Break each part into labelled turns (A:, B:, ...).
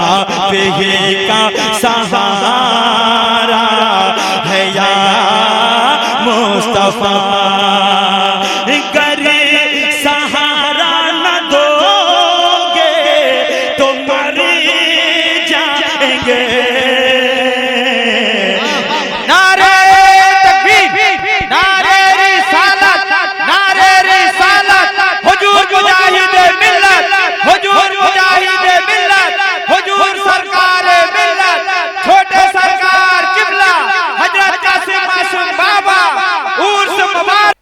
A: آپ ہی کا سہارا ہے یا مصطفیٰ، گر سہارا نہ دو گے تو مر جائیں گے۔
B: نعرہ تکبیر، نعرہ رسالت، نعرہ رسالت، حضور مجاہد ملت، حضور مجاہد ملت، حضور سرکار ملت، چھوٹے سرکار قبلہ حضرت قاسم معصوم بابا عرس مبارک۔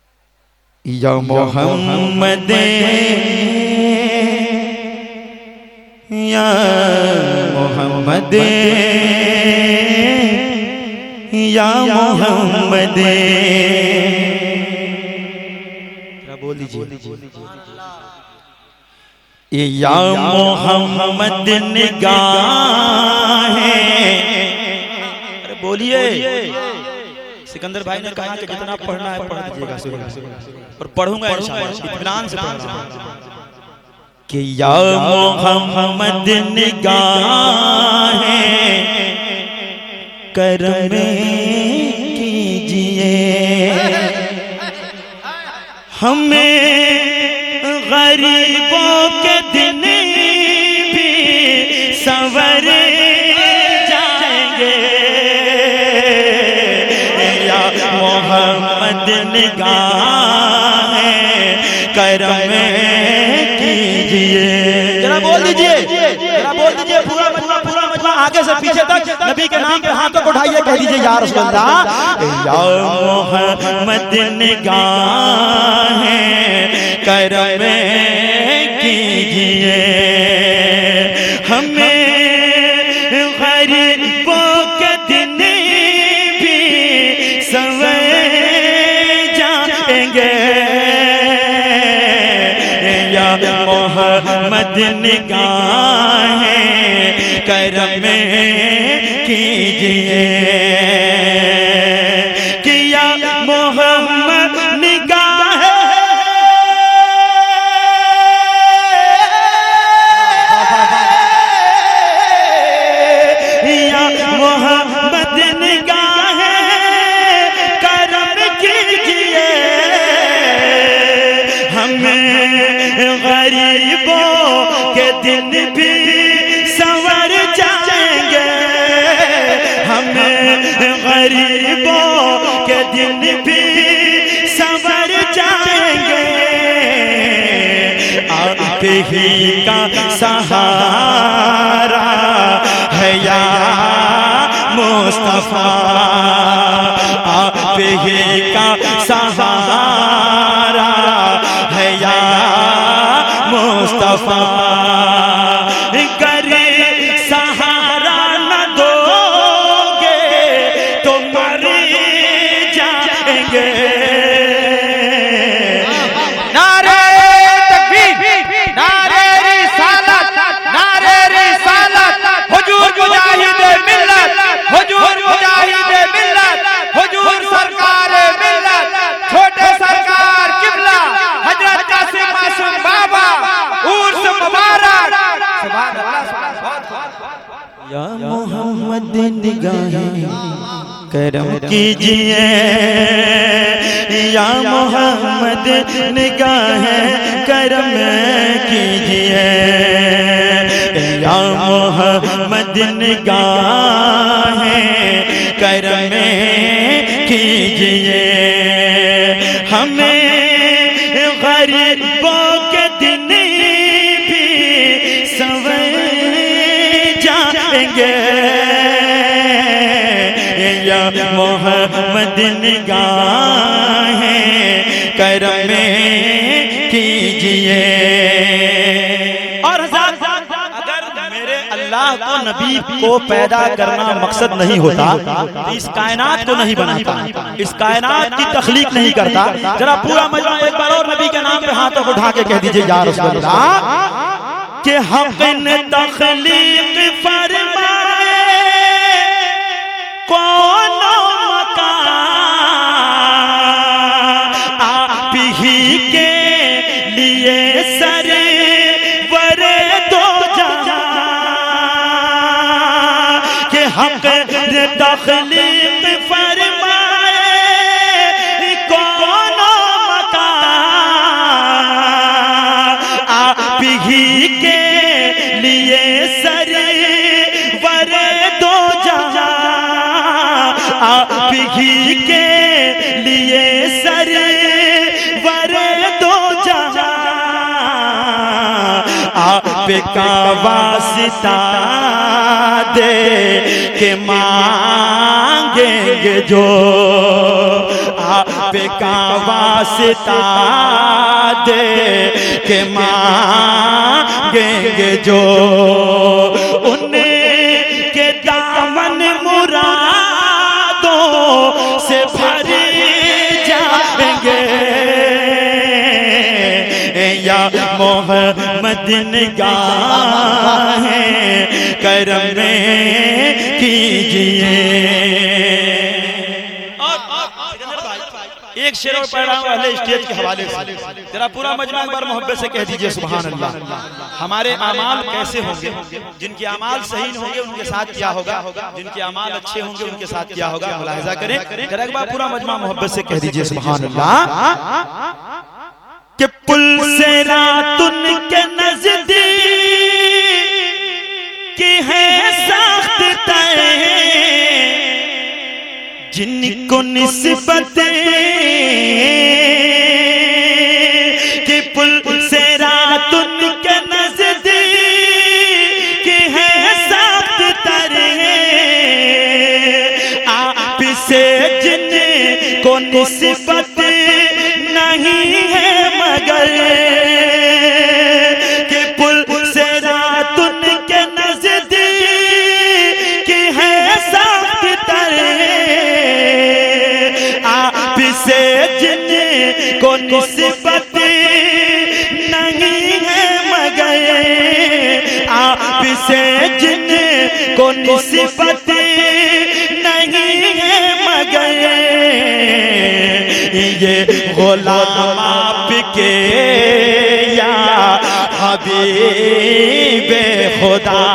A: یا محمد یا محمد یا محمد، بول دیجیے یا محمد نگاہ ہے، بولیے۔ سکندر بھائی نے کہا کہ جتنا پڑھنا ہے پڑھ دیجیے گا، اور پڑھوں گا انشاءاللہ اطمینان سے پڑھ رہا ہوں کہ یا محمد نگاہ ہے کرم کیجئے، ہمیں غریبوں کے دن بھی سنور جائیں گے، یا محمد نگاہ ہے کرم کیجئے۔ ذرا بول دیجئے، ذرا بول دیجئے، پورا مجمع آگے سے پیچھے تک نبی کے نام پہ ہاتھوں کو اٹھائیے، کہہ دیجئے یا رسول اللہ، یا محمد نگاہ ہے کرم کیجئے، ہمیں غریبوں کے دن بھی سنور جائیں گے، یا محمد نگاہ ہے کرم کیجئے، کہ یا محمد نگاہ ہے، یا محمد نگاہ ہے کرم کیجئے، ہمیں غریبوں کے دن بھی سنور جائیں گے، ہمیں غریبوں کے دن بھی سنور جائیں گے، آپ ہی کا سہارا ہے یا مصطفیٰ، آپ ہی کا سہارا ہے یا مصطفیٰ، گر سہارا نہ دو گے تو مر جائیں گے۔
B: نعرہ تکبیر، نعرہ رسالت، نعرہ رسالت، حضور مجاہد ملت، حضور مجاہد ملت، حضور سرکار ملت، چھوٹے سرکار قبلہ حضرت قاسم معصوم بابا عرس مبارک۔ سبحان اللہ۔
A: یا محمد نگاہ کرم کیجئے، یا محمد نگاہ کرم کیجئے، یا محمد نگاہ کرم کیجئے، ہمیں غریبوں کے دن بھی سنور جائیں گے، یا محمد نگاہ کرم کیجئے۔ اور حضرت اگر میرے اللہ کو نبی کو پیدا کرنا مقصد نہیں ہوتا تو اس کائنات کو نہیں بناتا، اس کائنات کی تخلیق نہیں کرتا۔ ذرا پورا مجمع ایک بار اور نبی کے نام پہ ہاتھوں کو اٹھا کے کہہ دیجئے یا رسول اللہ، کہ حق نے تخلیق فرمائے کون مکان، آپ ہی کے لیے سرور دو جہاں، حق تخلیق فرمائے کون و مکان، آپ ہی کے لیے سرور دو جہاں، آپ ہی کے لیے سرور دو جہاں، آپ کا واسطہ دے کے مانگیں گے جو، آپ کا واسطہ دے کے مانگیں گے جو، ان کے دامن مرادوں سے بھر جائیں گے، یا محمد نگاہیں کرم کیجئے۔ ایک شعر اور پڑھ رہا ہوں اہل اسٹیج کے حوالے سے، ذرا پورا مجمع ایک بار محبت سے کہہ دیجئے سبحان اللہ۔ ہمارے اعمال کیسے ہوں گے؟ جن کے اعمال صحیح ہوں گے ان کے ساتھ کیا ہوگا، جن کے اعمال اچھے ہوں گے ان کے ساتھ کیا ہوگا، ملاحظہ کریں۔ ذرا ایک بار پورا مجمع محبت سے کہہ دیجئے سبحان اللہ۔ کہ پل سے رات ان کے نزدیک ہے سخت طے، جن کو نسبت کہ پل سے رات ان کے نزدیک ہے سخت طے، آپ سے جن کو نسبت نہیں ہے مگر، کہ پل سے رات ان کے نزدیک ہے سخت طے، آپ سے جن کو نسبت نہیں ہے مگر، آپ سے جن کو نسبت نہیں ہے مگر، یہ غلام آپ کے یا حبیب خدا،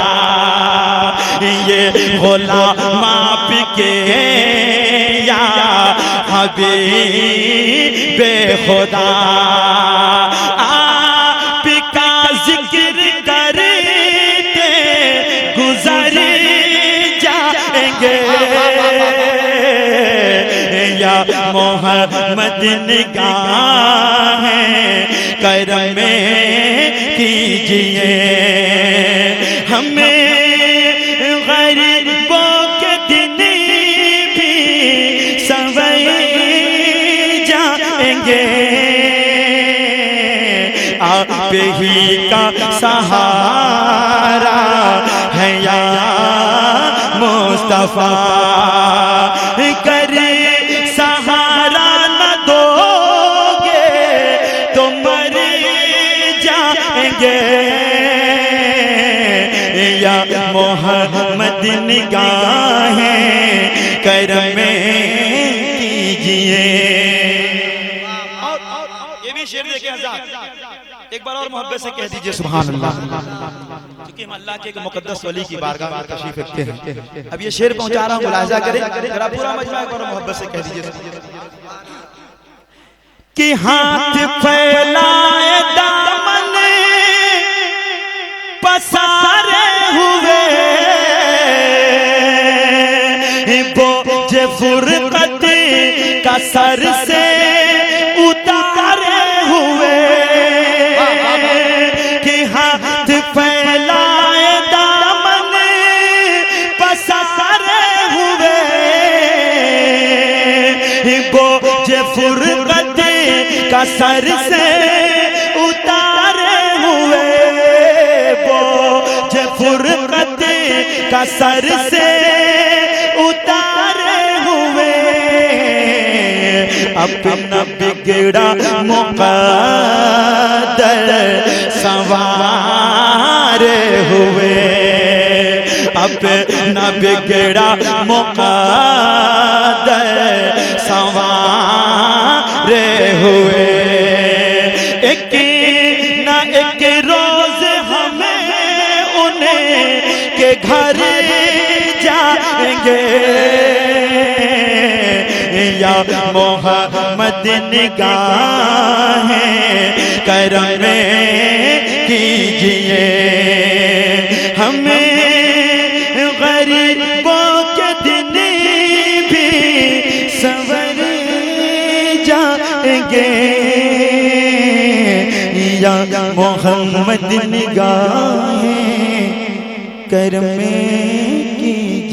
A: یہ غلام آپ کے یا حبیب خدا، آپ کا ذکر کرتے گزر جائیں گے، یا محمد نگاہیں کرم کیجئے، ہمیں غریبوں کے دن بھی سنور جائیں گے، آپ ہی کا سہارا ہے یا مصطفیٰ، کر سہارا نہ دو گے تو مر جائیں گے، یا محمد نگاہیں کرم کیجئے۔ یہ بھی شعر دیکھیں حضرات، ایک بار اور محبت سے کہہ دیجئے سبحان اللہ، کیونکہ ہم اللہ کے ایک مقدس ولی کی بارگاہ میں تشریف رکھتے ہیں۔ اب یہ شعر پہنچا رہا ہوں، ملاحظہ کریں، ذرا پورا مجمع ایک بار محبت سے کہہ دیجئے کہ ہاتھ پھیلائے دامن پسارے ہوئے، بوجھ فرقت کا سر سے اتارے ہوئے، کہ ہاتھ پھیلائے دامن پسارے ہوئے، بوجھ فرقت کا سر سے اتارے ہوئے، بوجھ فرقت کا سر سے اتارے ہوئے، اپنا بگڑا مقدر سنوارے ہوئے، اپنا بگڑا مقدر سنوارے ہوئے، ایک نہ ایک روز ہمیں انہیں کے گھر جا جائیں گے یا محمد نگاہیں کرم کیجئے ہمیں غریبوں کے دن بھی سنور جائیں گے یا محمد نگاہیں کرم کیجئے